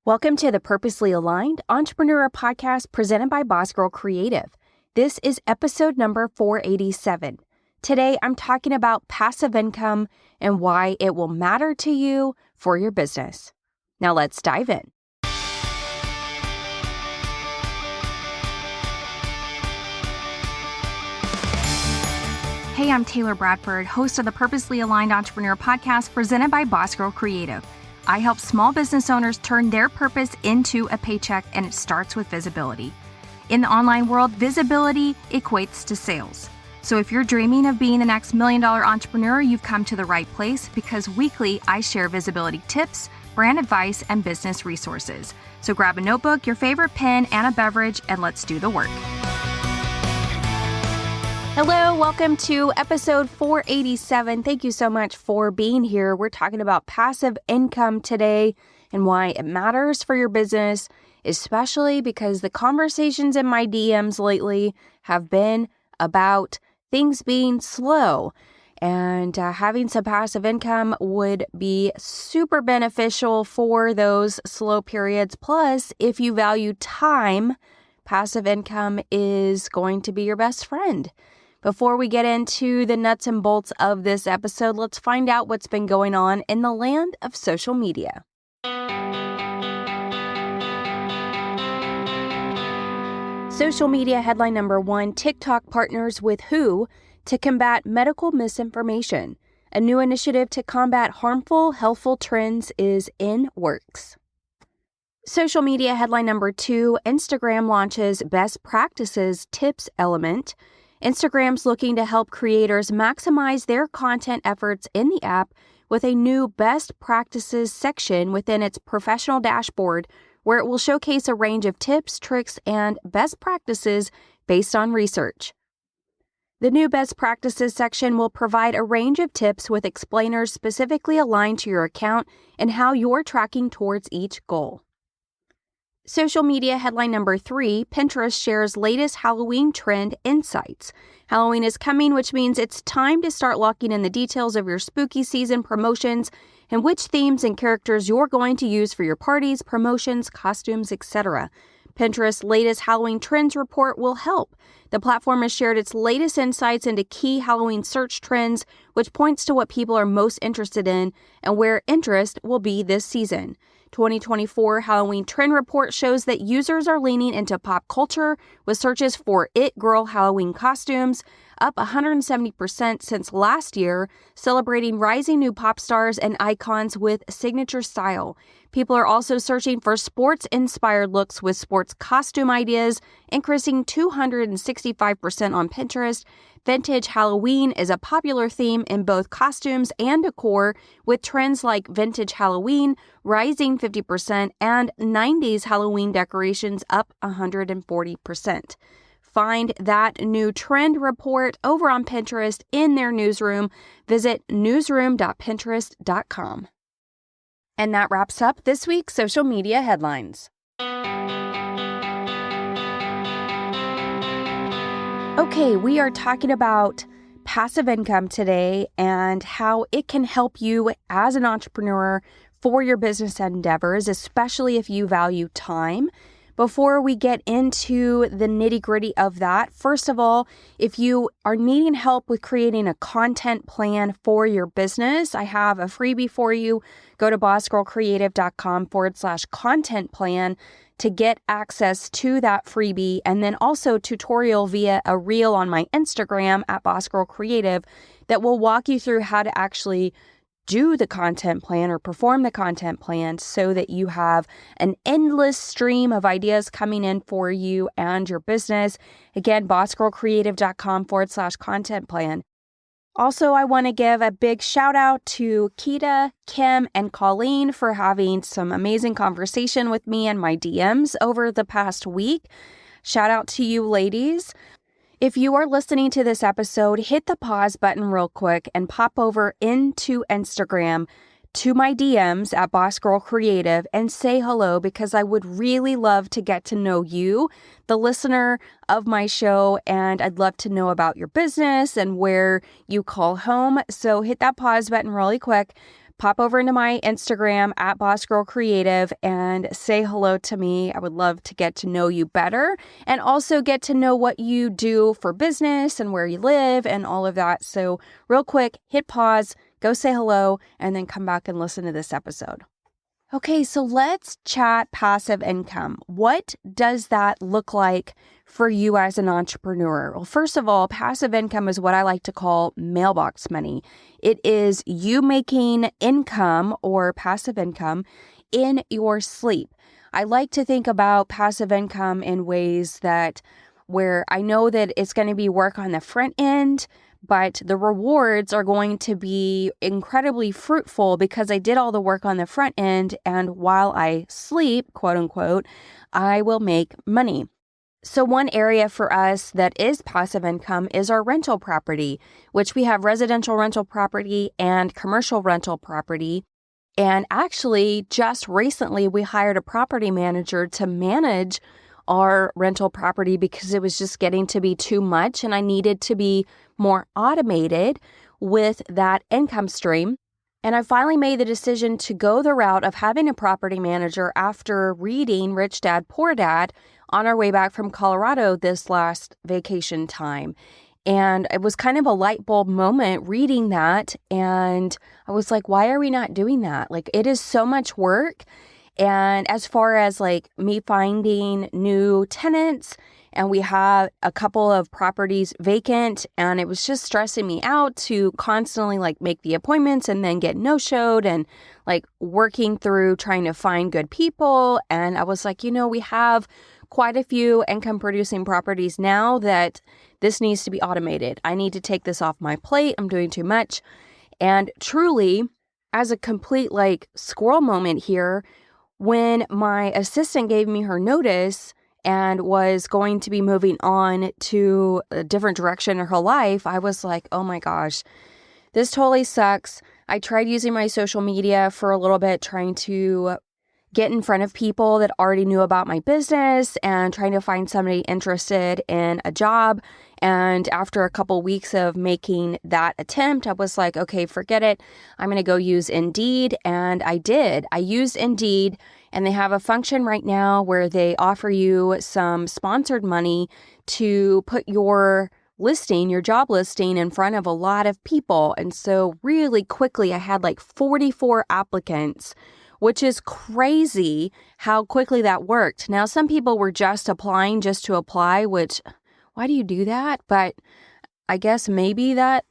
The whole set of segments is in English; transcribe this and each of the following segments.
Welcome to the Purposely Aligned Entrepreneur Podcast presented by Boss Girl Creative. This is episode number 487. Today, I'm talking about passive income and why it will matter to you for your business. Now let's dive in. Hey, I'm Taylor Bradford, host of the Purposely Aligned Entrepreneur Podcast presented by Boss Girl Creative. I help small business owners turn their purpose into a paycheck, and it starts with visibility. In the online world, visibility equates to sales. So if you're dreaming of being the next $1 million entrepreneur, you've come to the right place because weekly I share visibility tips, brand advice, and business resources. So grab a notebook, your favorite pen, and a beverage, and let's do the work. Hello, welcome to episode 487. Thank you so much for being here. We're talking about passive income today and why it matters for your business, especially because the conversations in my DMs lately have been about things being slow. And having some passive income would be super beneficial for those slow periods. Plus, if you value time, passive income is going to be your best friend. Before we get into the nuts and bolts of this episode, let's find out what's been going on in the land of social media. Social media headline number one, TikTok partners with WHO to combat medical misinformation. A new initiative to combat harmful, healthful trends is in works. Social media headline number two, Instagram launches best practices tips element. Instagram's looking to help creators maximize their content efforts in the app with a new best practices section within its professional dashboard, where it will showcase a range of tips, tricks, and best practices based on research. The new best practices section will provide a range of tips with explainers specifically aligned to your account and how you're tracking towards each goal. Social media headline number three, Pinterest shares latest Halloween trend insights. Halloween is coming, which means it's time to start locking in the details of your spooky season promotions and which themes and characters you're going to use for your parties, promotions, costumes, etc. Pinterest's latest Halloween trends report will help. The platform has shared its latest insights into key Halloween search trends, which points to what people are most interested in and where interest will be this season. 2024 Halloween Trend Report shows that users are leaning into pop culture with searches for It Girl Halloween costumes, up 170% since last year, celebrating rising new pop stars and icons with signature style. People are also searching for sports-inspired looks with sports costume ideas, increasing 265% on Pinterest. Vintage Halloween is a popular theme in both costumes and decor, with trends like vintage Halloween rising 50% and 90s Halloween decorations up 140%. Find that new trend report over on Pinterest in their newsroom. Visit newsroom.pinterest.com. And that wraps up this week's social media headlines. Okay, we are talking about passive income today and how it can help you as an entrepreneur for your business endeavors, especially if you value time. Before we get into the nitty-gritty of that, first of all, if you are needing help with creating a content plan for your business, I have a freebie for you. Go to bossgirlcreative.com/content plan to get access to that freebie, and then also tutorial via a reel on my Instagram at bossgirlcreative that will walk you through how to actually do the content plan or perform the content plan so that you have an endless stream of ideas coming in for you and your business. Again, bossgirlcreative.com/content plan. Also, I want to give a big shout out to Keita, Kim, and Colleen for having some amazing conversation with me and my DMs over the past week. Shout out to you ladies. If you are listening to this episode, hit the pause button real quick and pop over into Instagram to my DMs at Boss Girl Creative and say hello, because I would really love to get to know you, the listener of my show, and I'd love to know about your business and where you call home. So hit that pause button really quick. pop over into my Instagram at Boss Girl Creative and say hello to me. I would love to get to know you better and also get to know what you do for business and where you live and all of that. So real quick, hit pause, go say hello, and then come back and listen to this episode. Okay, so let's chat passive income. What does that look like for you as an entrepreneur? Well, first of all, passive income is what I like to call mailbox money. It is you making income or passive income in your sleep. I like to think about passive income in ways that where I know that it's going to be work on the front end, but the rewards are going to be incredibly fruitful because I did all the work on the front end, and while I sleep, quote unquote, I will make money. So one area for us that is passive income is our rental property, which we have residential rental property and commercial rental property. And actually, just recently, we hired a property manager to manage our rental property because it was just getting to be too much and I needed to be more automated with that income stream. And I finally made the decision to go the route of having a property manager after reading Rich Dad, Poor Dad on our way back from Colorado this last vacation time. And it was kind of a light bulb moment reading that. And I was like, why are we not doing that? Like, it is so much work. And as far as like me finding new tenants, and we have a couple of properties vacant, and it was just stressing me out to constantly like make the appointments and then get no-showed and like working through trying to find good people. And I was like, we have quite a few income producing properties now that this needs to be automated. I need to take this off my plate. I'm doing too much. And truly, as a complete like squirrel moment here, when my assistant gave me her notice and was going to be moving on to a different direction in her life, I was like, oh my gosh, this totally sucks. I tried using my social media for a little bit, trying to get in front of people that already knew about my business and trying to find somebody interested in a job. And after a couple weeks of making that attempt, I was like, okay, forget it. I'm going to go use Indeed. And I did. I used Indeed, and they have a function right now where they offer you some sponsored money to put your listing, your job listing, in front of a lot of people. And so really quickly, I had like 44 applicants, which is crazy how quickly that worked. Now, some people were just applying just to apply, which, why do you do that? But I guess maybe that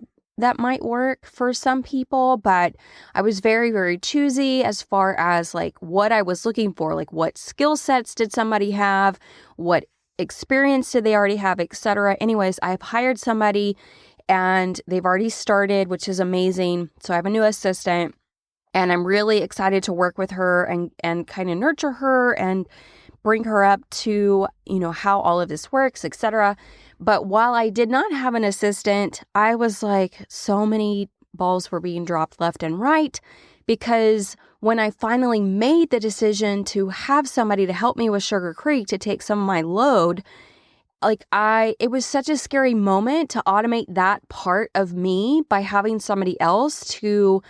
might work for some people, but I was very, very choosy as far as like what I was looking for, like what skill sets did somebody have, what experience did they already have, etc. Anyways, I've hired somebody and they've already started, which is amazing. So I have a new assistant. And I'm really excited to work with her and kind of nurture her and bring her up to, how all of this works, etc. But while I did not have an assistant, I was like, so many balls were being dropped left and right, because when I finally made the decision to have somebody to help me with Sugar Creek to take some of my load, it was such a scary moment to automate that part of me by having somebody else to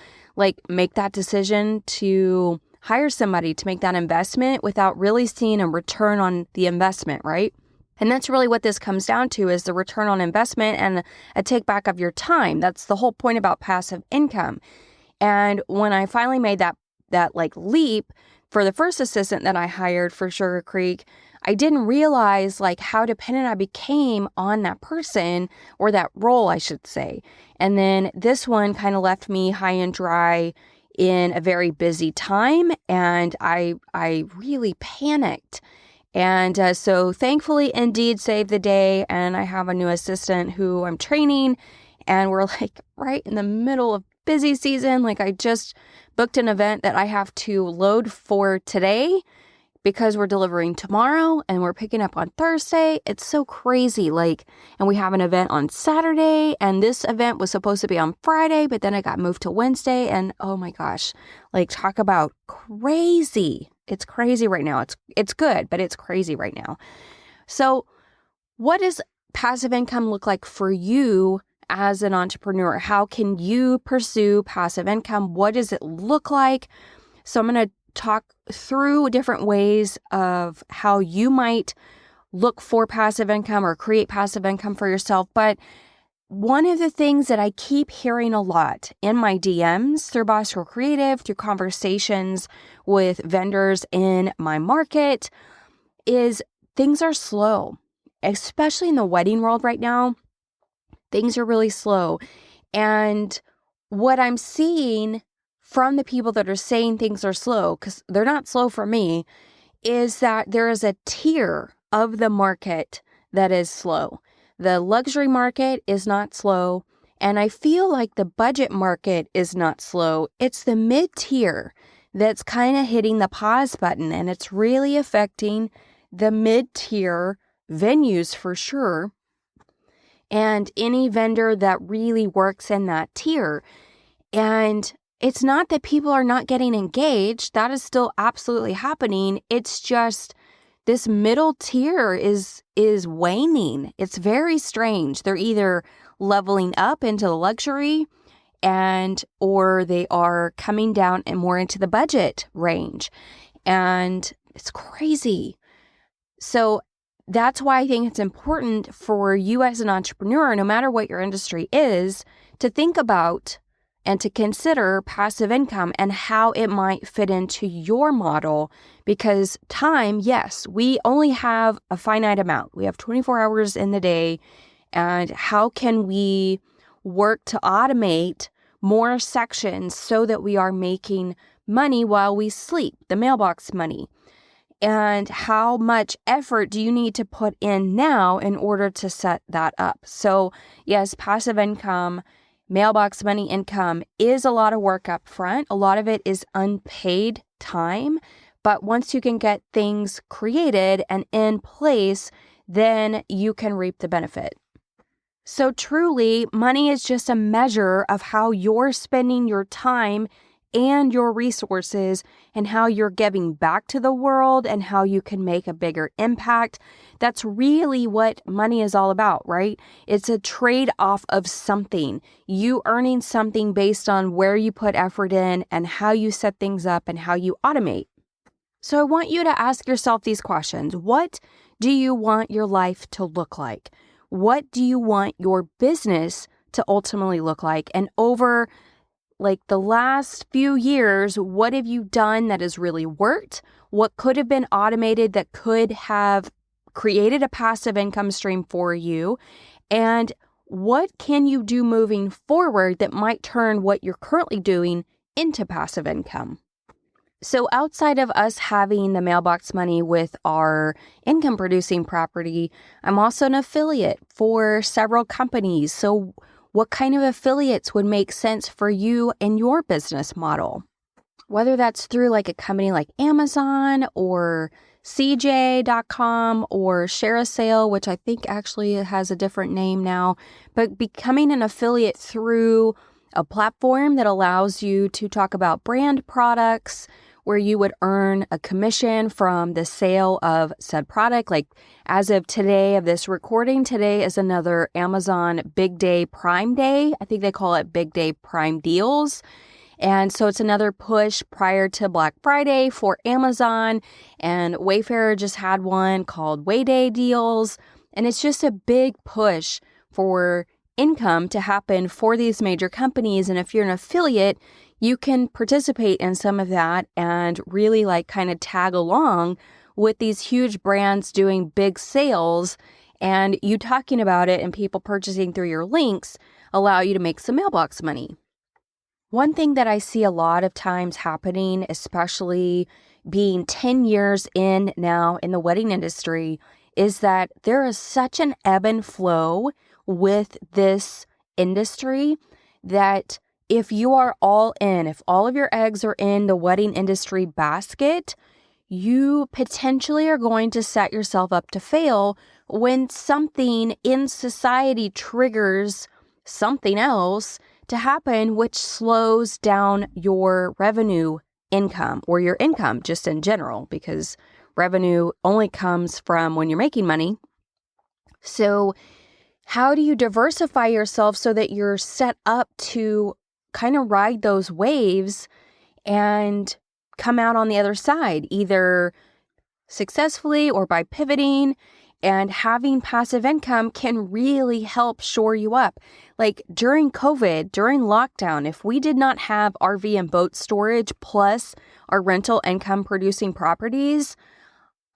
make that decision to hire somebody to make that investment without really seeing a return on the investment, right? And that's really what this comes down to, is the return on investment and a take back of your time. That's the whole point about passive income. And when I finally made that leap for the first assistant that I hired for Sugar Creek, I didn't realize how dependent I became on that person, or that role, I should say. And then this one kind of left me high and dry in a very busy time, and I really panicked. And so thankfully, Indeed saved the day, and I have a new assistant who I'm training, and we're right in the middle of busy season. I just booked an event that I have to load for today because we're delivering tomorrow and we're picking up on Thursday. It's so crazy. And we have an event on Saturday, and this event was supposed to be on Friday, but then it got moved to Wednesday. And oh my gosh, talk about crazy. It's crazy right now. It's good, but it's crazy right now. So what does passive income look like for you as an entrepreneur? How can you pursue passive income? What does it look like? So I'm going to talk through different ways of how you might look for passive income or create passive income for yourself. But one of the things that I keep hearing a lot in my DMs through Boss Girl Creative, through conversations with vendors in my market, is things are slow, especially in the wedding world right now. Things are really slow. And what I'm seeing from the people that are saying things are slow, because they're not slow for me, is that there is a tier of the market that is slow. The luxury market is not slow, and I feel like the budget market is not slow. It's the mid-tier that's kind of hitting the pause button, and it's really affecting the mid-tier venues for sure, and any vendor that really works in that tier. And it's not that people are not getting engaged. That is still absolutely happening. It's just this middle tier is waning. It's very strange. They're either leveling up into the luxury or they are coming down and more into the budget range. And it's crazy. So that's why I think it's important for you as an entrepreneur, no matter what your industry is, to think about and to consider passive income and how it might fit into your model. Because time, yes, we only have a finite amount. We have 24 hours in the day. And how can we work to automate more sections so that we are making money while we sleep, the mailbox money? And how much effort do you need to put in now in order to set that up? So yes, passive income, mailbox money income is a lot of work up front. A lot of it is unpaid time. But once you can get things created and in place, then you can reap the benefit. So truly, money is just a measure of how you're spending your time and your resources and how you're giving back to the world and how you can make a bigger impact. That's really what money is all about, right? It's a trade-off of something. You earning something based on where you put effort in and how you set things up and how you automate. So I want you to ask yourself these questions. What do you want your life to look like? What do you want your business to ultimately look like? And over the last few years, what have you done that has really worked? What could have been automated that could have created a passive income stream for you? And what can you do moving forward that might turn what you're currently doing into passive income? So outside of us having the mailbox money with our income producing property, I'm also an affiliate for several companies. So what kind of affiliates would make sense for you and your business model? Whether that's through a company like Amazon or CJ.com or ShareASale, which I think actually has a different name now, but becoming an affiliate through a platform that allows you to talk about brand products where you would earn a commission from the sale of said product. As of today of this recording, today is another Amazon Big Day Prime Day. I think they call it Big Day Prime Deals. And so it's another push prior to Black Friday for Amazon. And Wayfair just had one called Wayday Deals. And it's just a big push for income to happen for these major companies. And if you're an affiliate, you can participate in some of that and really kind of tag along with these huge brands doing big sales, and you talking about it and people purchasing through your links allow you to make some mailbox money. One thing that I see a lot of times happening, especially being 10 years in now in the wedding industry, is that there is such an ebb and flow with this industry that if you are all in, if all of your eggs are in the wedding industry basket, you potentially are going to set yourself up to fail when something in society triggers something else to happen, which slows down your revenue income or your income just in general, because revenue only comes from when you're making money. So how do you diversify yourself so that you're set up to kind of ride those waves and come out on the other side, either successfully or by pivoting? And having passive income can really help shore you up. Like during COVID, during lockdown, if we did not have RV and boat storage plus our rental income producing properties,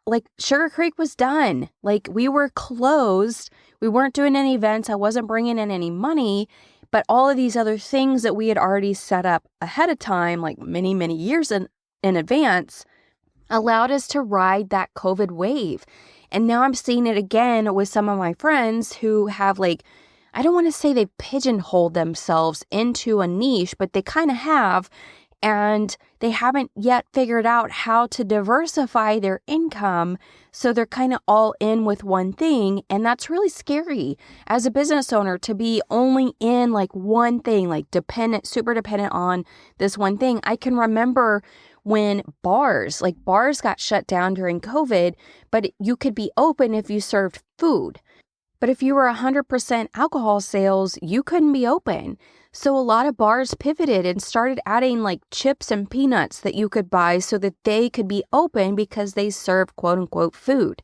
like Sugar Creek was done. Like we were closed. We weren't doing any events. I wasn't bringing in any money. But all of these other things that we had already set up ahead of time, like many, many years in advance, allowed us to ride that COVID wave. And now I'm seeing it again with some of my friends who have like, I don't want to say they've pigeonholed themselves into a niche, but they kind of have, and they haven't yet figured out how to diversify their income. So they're kind of all in with one thing. And that's really scary as a business owner to be only in like one thing, like super dependent on this one thing. I can remember when bars got shut down during COVID, but you could be open if you served food. But if you were 100% alcohol sales, you couldn't be open. So a lot of bars pivoted and started adding like chips and peanuts that you could buy so that they could be open because they serve quote unquote food.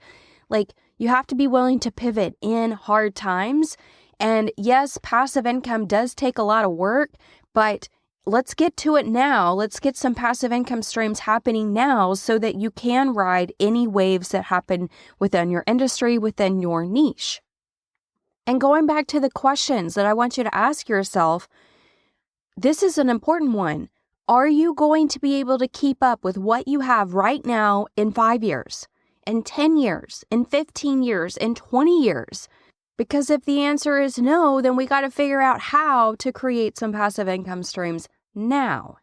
Like you have to be willing to pivot in hard times. And yes, passive income does take a lot of work, but let's get to it now. Let's get some passive income streams happening now so that you can ride any waves that happen within your industry, within your niche. And going back to the questions that I want you to ask yourself, this is an important one. Are you going to be able to keep up with what you have right now in 5 years, in 10 years, in 15 years, in 20 years? Because if the answer is no, then we got to figure out how to create some passive income streams now.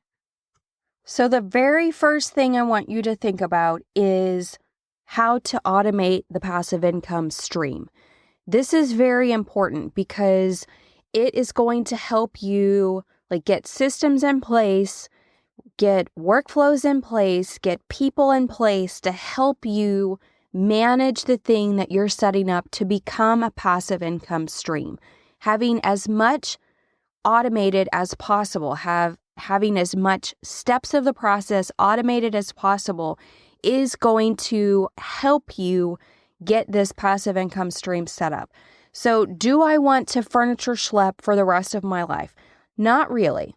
So the very first thing I want you to think about is how to automate the passive income stream. This is very important because it is going to help you like get systems in place, get workflows in place, get people in place to help you manage the thing that you're setting up to become a passive income stream. Having as much automated as possible, having as much steps of the process automated as possible is going to help you get this passive income stream set up. So do I want to furniture schlep for the rest of my life? Not really.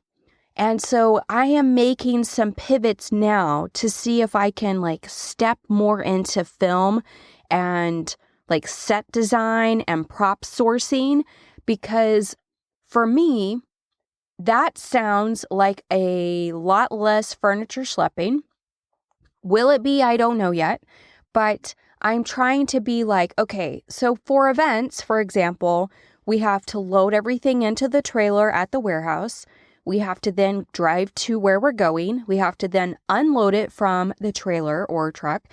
And so I am making some pivots now to see if I can like step more into film and like set design and prop sourcing, because for me, that sounds like a lot less furniture schlepping. Will it be? I don't know yet, but I'm trying to be like, okay, so for events, for example, we have to load everything into the trailer at the warehouse. We have to then drive to where we're going. We have to then unload it from the trailer or truck,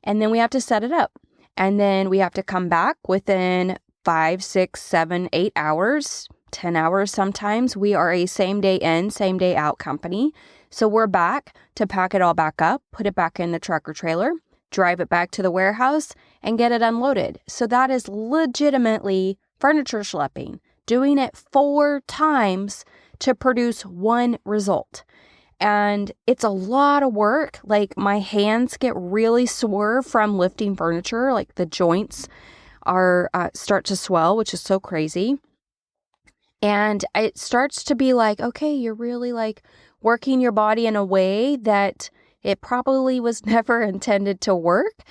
and then we have to set it up. And then we have to come back within 5, 6, 7, 8 hours, 10 hours sometimes. We are a same day in, same day out company. So we're back to pack it all back up, put it back in the truck or trailer, drive it back to the warehouse, and get it unloaded. So that is legitimately furniture schlepping, doing it 4 times to produce one result. And it's a lot of work. Like my hands get really sore from lifting furniture. Like the joints are start to swell, which is so crazy. And it starts to be like, okay, you're really like working your body in a way that it probably was never intended to work.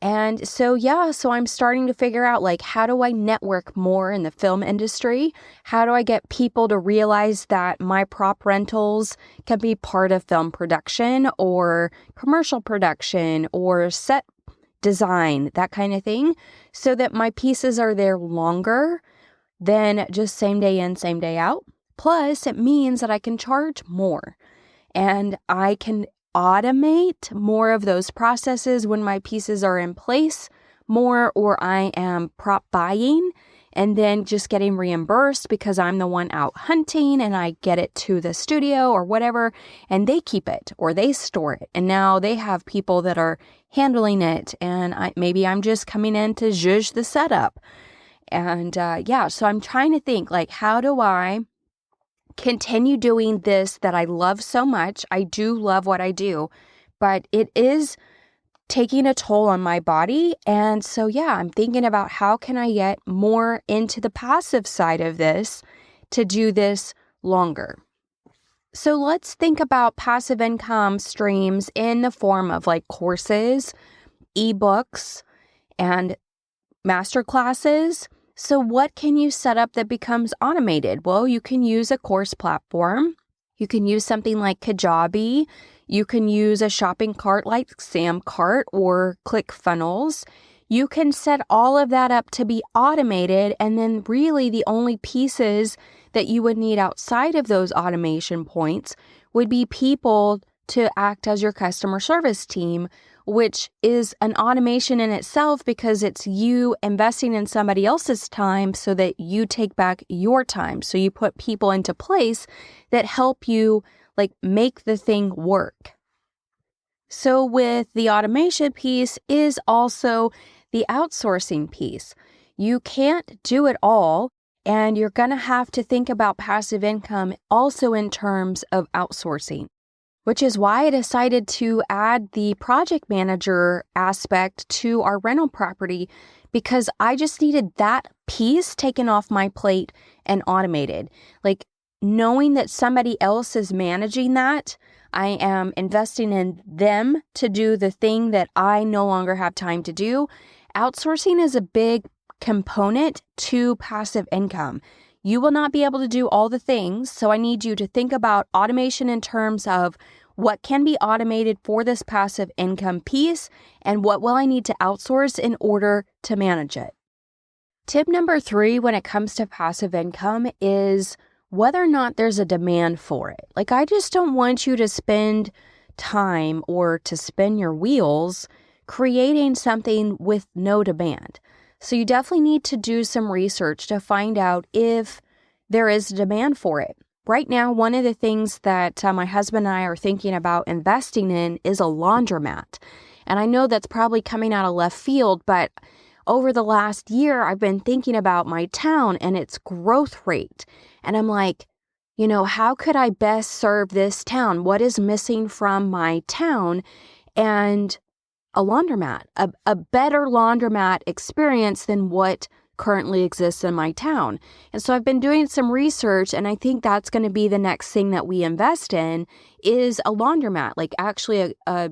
And so, so I'm starting to figure out like, how do I network more in the film industry? How do I get people to realize that my prop rentals can be part of film production or commercial production or set design, that kind of thing, so that my pieces are there longer than just same day in, same day out. Plus, it means that I can charge more and I can automate more of those processes when my pieces are in place more, or I am prop buying and then just getting reimbursed because I'm the one out hunting and I get it to the studio or whatever, and they keep it or they store it. And now they have people that are handling it, and maybe I'm just coming in to zhuzh the setup. And so I'm trying to think, like, how do I continue doing this that I love so much? I do love what I do, but it is taking a toll on my body. And so, I'm thinking about how can I get more into the passive side of this to do this longer. So let's think about passive income streams in the form of like courses, ebooks, and masterclasses. So what can you set up that becomes automated? Well, you can use a course platform. You can use something like Kajabi. You can use a shopping cart like Samcart or ClickFunnels. You can set all of that up to be automated, and then really the only pieces that you would need outside of those automation points would be people to act as your customer service team, which is an automation in itself because it's you investing in somebody else's time so that you take back your time. So you put people into place that help you like make the thing work. So with the automation piece is also the outsourcing piece. You can't do it all, and you're going to have to think about passive income also in terms of outsourcing, which is why I decided to add the project manager aspect to our rental property, because I just needed that piece taken off my plate and automated. Like knowing that somebody else is managing that, I am investing in them to do the thing that I no longer have time to do. Outsourcing is a big component to passive income. You will not be able to do all the things, so I need you to think about automation in terms of what can be automated for this passive income piece and what will I need to outsource in order to manage it. Tip number 3 when it comes to passive income is whether or not there's a demand for it. Like, I just don't want you to spend time or to spin your wheels creating something with no demand. So you definitely need to do some research to find out if there is a demand for it. Right now, one of the things that my husband and I are thinking about investing in is a laundromat. And I know that's probably coming out of left field, but over the last year, I've been thinking about my town and its growth rate. And I'm like, how could I best serve this town? What is missing from my town? And a laundromat, a better laundromat experience than what currently exists in my town. And so I've been doing some research, and I think that's going to be the next thing that we invest in is a laundromat, like actually a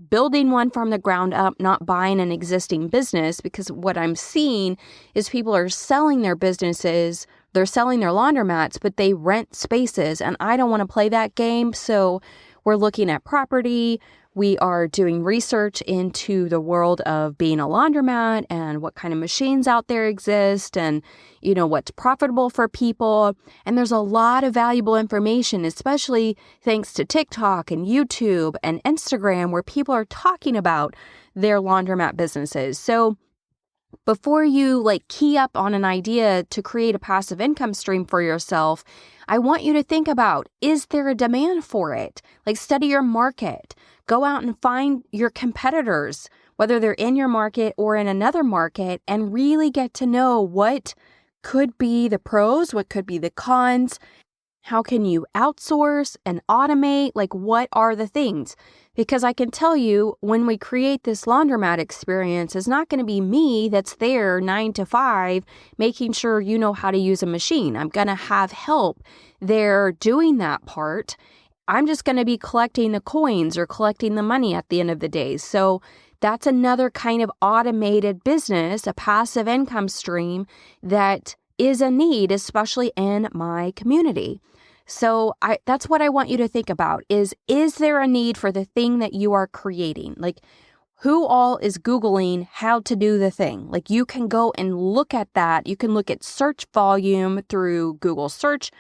building one from the ground up, not buying an existing business, because what I'm seeing is people are selling their businesses, they're selling their laundromats, but they rent spaces, and I don't want to play that game. So we're looking at property. We are doing research into the world of being a laundromat and what kind of machines out there exist and, what's profitable for people. And there's a lot of valuable information, especially thanks to TikTok and YouTube and Instagram, where people are talking about their laundromat businesses. So before you key up on an idea to create a passive income stream for yourself, I want you to think about, is there a demand for it? Study your market. Go out and find your competitors, whether they're in your market or in another market, and really get to know what could be the pros, what could be the cons. How can you outsource and automate? What are the things? Because I can tell you, when we create this laundromat experience, it's not going to be me that's there 9 to 5 making sure you know how to use a machine. I'm going to have help there doing that part. I'm just going to be collecting the coins or collecting the money at the end of the day. So that's another kind of automated business, a passive income stream that is a need, especially in my community. So that's what I want you to think about is there a need for the thing that you are creating? Who all is Googling how to do the thing? You can go and look at that. You can look at search volume through Google Search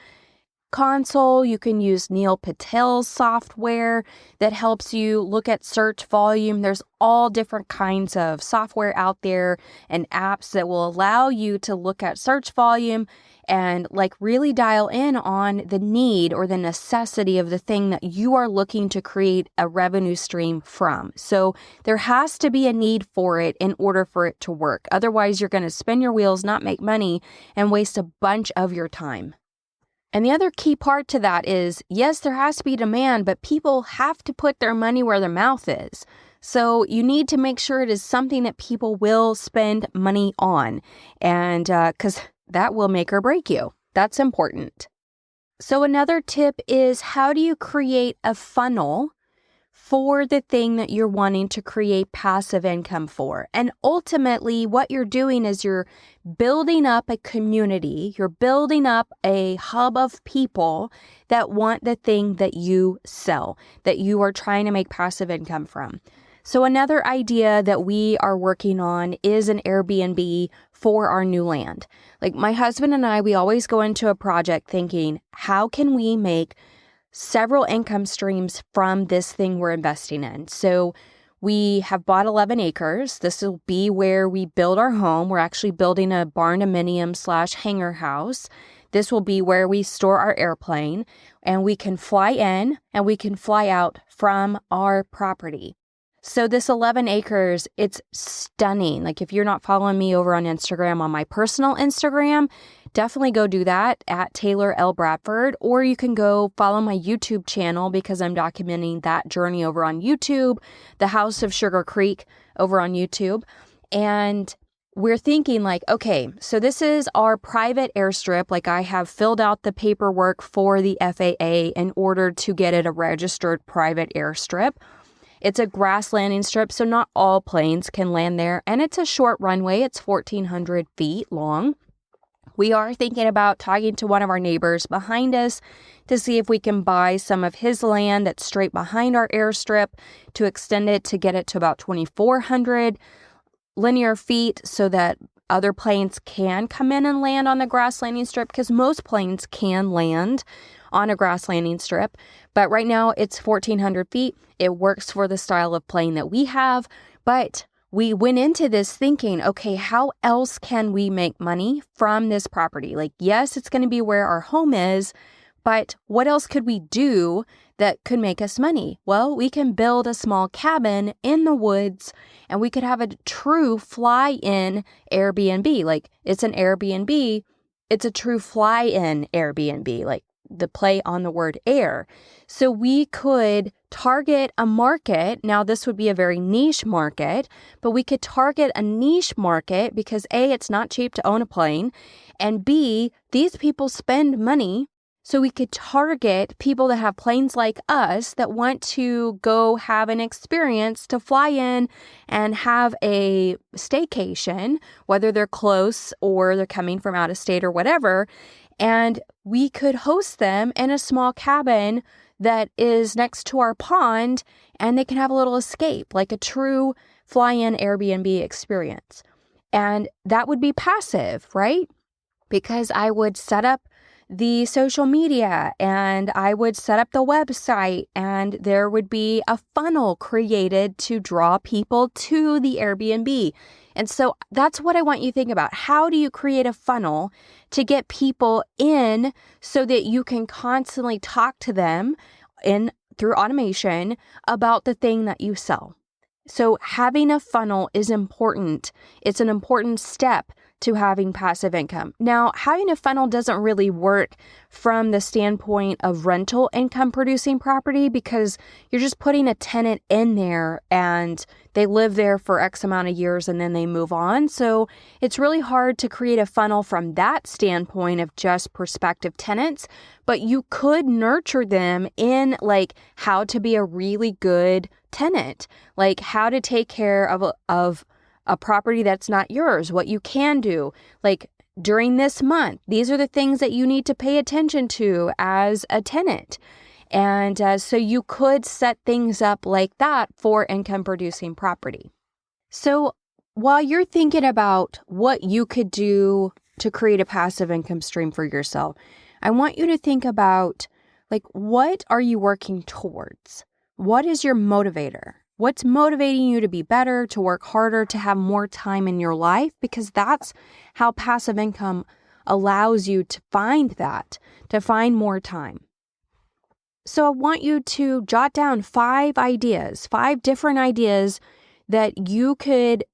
Console. You can use Neil Patel's software that helps you look at search volume. There's all different kinds of software out there and apps that will allow you to look at search volume and like really dial in on the need or the necessity of the thing that you are looking to create a revenue stream from. So there has to be a need for it in order for it to work. Otherwise, you're going to spin your wheels, not make money, and waste a bunch of your time. And the other key part to that is, yes, there has to be demand, but people have to put their money where their mouth is. So you need to make sure it is something that people will spend money on, and because that will make or break you. That's important. So another tip is, how do you create a funnel for the thing that you're wanting to create passive income for? And ultimately, what you're doing is you're building up a community, you're building up a hub of people that want the thing that you sell, that you are trying to make passive income from. So another idea that we are working on is an Airbnb for our new land. Like my husband and I, we always go into a project thinking, how can we make several income streams from this thing we're investing in? So we have bought 11 acres. This will be where we build our home. We're actually building a barn-dominium / hangar house. This will be where we store our airplane, and we can fly in and we can fly out from our property. So this 11 acres, it's stunning. Like if you're not following me over on Instagram, on my personal Instagram, definitely go do that at Taylor L. Bradford, or you can go follow my YouTube channel because I'm documenting that journey over on YouTube, The House of Sugar Creek over on YouTube. And we're thinking like, okay, so this is our private airstrip. Like I have filled out the paperwork for the FAA in order to get it a registered private airstrip. It's a grass landing strip, so not all planes can land there, and it's a short runway. It's 1,400 feet long. We are thinking about talking to one of our neighbors behind us to see if we can buy some of his land that's straight behind our airstrip to extend it to get it to about 2,400 linear feet so that other planes can come in and land on the grass landing strip, because most planes can land on a grass landing strip. But right now it's 1,400 feet. It works for the style of plane that we have. But we went into this thinking, okay, how else can we make money from this property? Like, yes, it's going to be where our home is, but what else could we do that could make us money? Well, we can build a small cabin in the woods, and we could have a true fly-in Airbnb. Like, it's an Airbnb, it's a true fly-in Airbnb, like the play on the word air. So we could target a market. Now, this would be a very niche market, but we could target a niche market because A, it's not cheap to own a plane, and B, these people spend money. So we could target people that have planes like us that want to go have an experience to fly in and have a staycation, whether they're close or they're coming from out of state or whatever. And we could host them in a small cabin that is next to our pond, and they can have a little escape, like a true fly-in Airbnb experience. And that would be passive, right? Because I would set up the social media and I would set up the website, and there would be a funnel created to draw people to the Airbnb. And so that's what I want you to think about. How do you create a funnel to get people in so that you can constantly talk to them through automation about the thing that you sell? So having a funnel is important. It's an important step to having passive income. Now, having a funnel doesn't really work from the standpoint of rental income producing property, because you're just putting a tenant in there and they live there for X amount of years and then they move on. So it's really hard to create a funnel from that standpoint of just prospective tenants, but you could nurture them in like how to be a really good tenant, like how to take care of a property that's not yours, what you can do. Like during this month, these are the things that you need to pay attention to as a tenant. And so you could set things up like that for income producing property. So while you're thinking about what you could do to create a passive income stream for yourself, I want you to think about like, what are you working towards? What is your motivator? What's motivating you to be better, to work harder, to have more time in your life? Because that's how passive income allows you to find that, to find more time. So I want you to jot down 5 different ideas that you could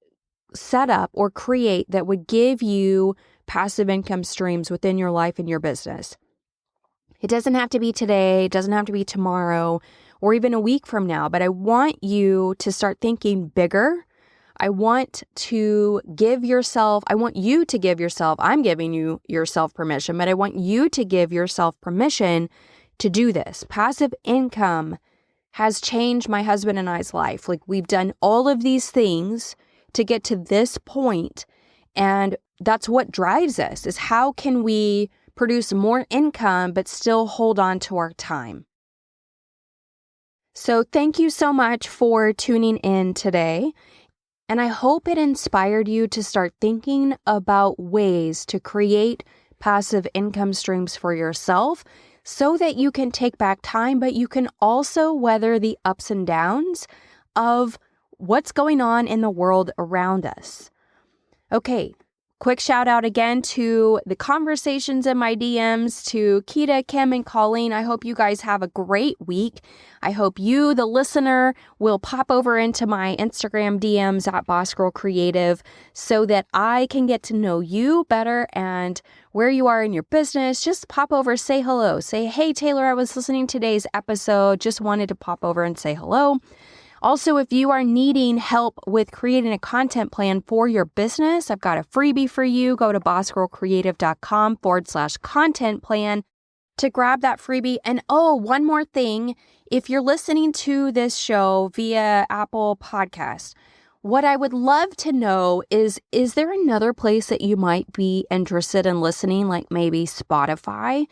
set up or create that would give you passive income streams within your life and your business. It doesn't have to be today, it doesn't have to be tomorrow, or even a week from now, but I want you to start thinking bigger. I want you to give yourself, I'm giving you yourself permission, but I want you to give yourself permission to do this. Passive income has changed my husband and I's life. Like, we've done all of these things to get to this point, and that's what drives us, is how can we produce more income but still hold on to our time. So thank you so much for tuning in today. And I hope it inspired you to start thinking about ways to create passive income streams for yourself so that you can take back time, but you can also weather the ups and downs of what's going on in the world around us. Okay, quick shout out again to the conversations in my DMs, to Keita, Kim, and Colleen. I hope you guys have a great week. I hope you, the listener, will pop over into my Instagram DMs at Boss Girl Creative so that I can get to know you better and where you are in your business. Just pop over, say hello. Say, hey, Taylor, I was listening to today's episode. Just wanted to pop over and say hello. Also, if you are needing help with creating a content plan for your business, I've got a freebie for you. Go to bossgirlcreative.com/content plan to grab that freebie. And one more thing. If you're listening to this show via Apple Podcasts, what I would love to know is there another place that you might be interested in listening, like maybe Spotify?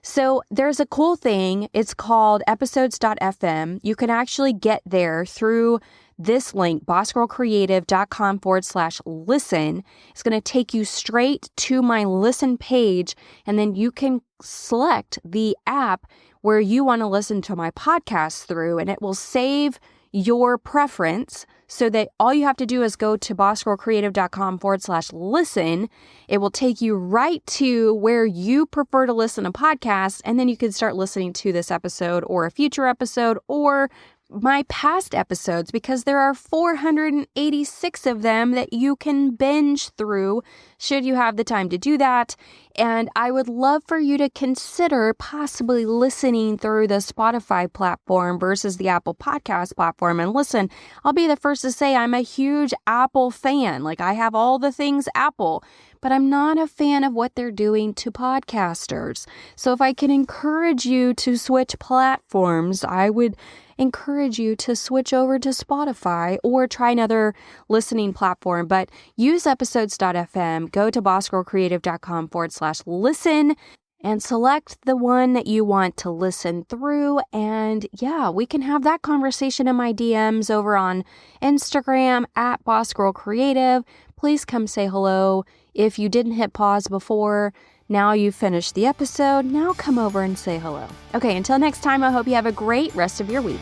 So there's a cool thing. It's called episodes.fm. You can actually get there through this link, bossgirlcreative.com/listen. It's going to take you straight to my listen page, and then you can select the app where you want to listen to my podcast through, and it will save your preference so that all you have to do is go to bossgirlcreative.com/listen. It will take you right to where you prefer to listen to podcasts, and then you can start listening to this episode or a future episode or my past episodes, because there are 486 of them that you can binge through should you have the time to do that. And I would love for you to consider possibly listening through the Spotify platform versus the Apple Podcast platform. And listen, I'll be the first to say I'm a huge Apple fan. Like, I have all the things Apple, but I'm not a fan of what they're doing to podcasters. So if I can encourage you to switch platforms, I would encourage you to switch over to Spotify or try another listening platform. But use episodes.fm, go to bossgirlcreative.com/listen and select the one that you want to listen through. And yeah, we can have that conversation in my DMs over on Instagram at bossgirlcreative. Please come say hello. If you didn't hit pause before, now you've finished the episode. Now come over and say hello. Okay, until next time, I hope you have a great rest of your week.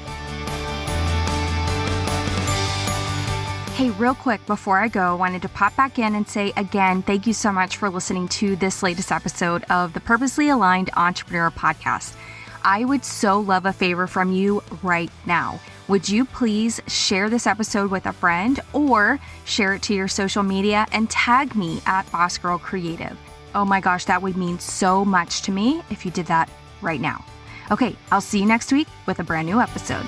Hey, real quick, before I go, I wanted to pop back in and say again, thank you so much for listening to this latest episode of the Purposely Aligned Entrepreneur Podcast. I would so love a favor from you right now. Would you please share this episode with a friend or share it to your social media and tag me at Boss Girl Creative? Oh my gosh, that would mean so much to me if you did that right now. Okay, I'll see you next week with a brand new episode.